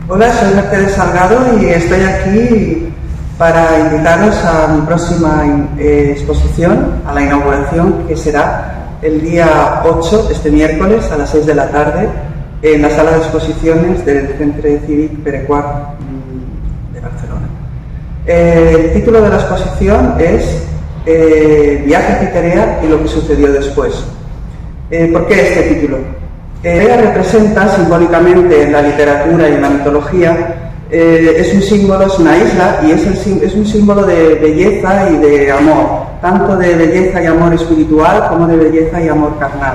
Hola, soy Mercedes Salgado y estoy aquí para invitaros a mi próxima exposición, a la inauguración, que será el día 8, este miércoles, a las 6 de la tarde, en la sala de exposiciones del Centre Cívic Pere IV de Barcelona. El título de la exposición es Viaje a Citerea y lo que sucedió después. ¿Por qué este título? Ella representa simbólicamente en la literatura y en la mitología, es un símbolo, es una isla y es un símbolo de belleza y de amor, tanto de belleza y amor espiritual como de belleza y amor carnal.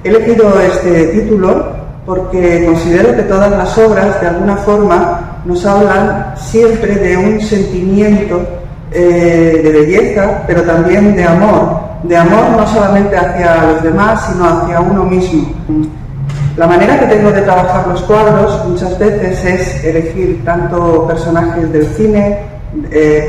He elegido este título porque considero que todas las obras de alguna forma nos hablan siempre de un sentimiento de belleza, pero también de amor no solamente hacia los demás, sino hacia uno mismo. La manera que tengo de trabajar los cuadros muchas veces es elegir tanto personajes del cine,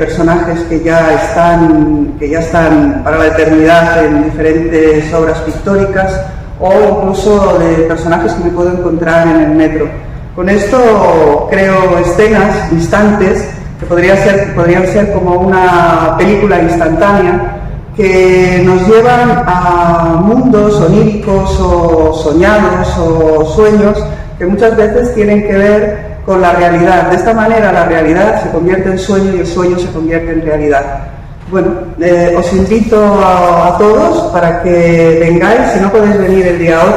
personajes que ya están para la eternidad en diferentes obras pictóricas, o incluso de personajes que me puedo encontrar en el metro. Con esto creo escenas, instantes, que podrían ser como una película instantánea, que nos llevan a mundos oníricos o soñados o sueños que muchas veces tienen que ver con la realidad. De esta manera la realidad se convierte en sueño y el sueño se convierte en realidad. Bueno, os invito a todos para que vengáis. Si no podéis venir el día 8,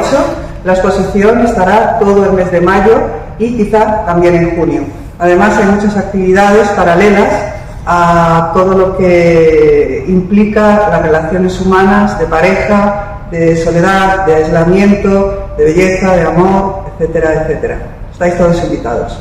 la exposición estará todo el mes de mayo y quizá también en junio. Además hay muchas actividades paralelas a todo lo que implica las relaciones humanas de pareja, de soledad, de aislamiento, de belleza, de amor, etcétera, etcétera. Estáis todos invitados.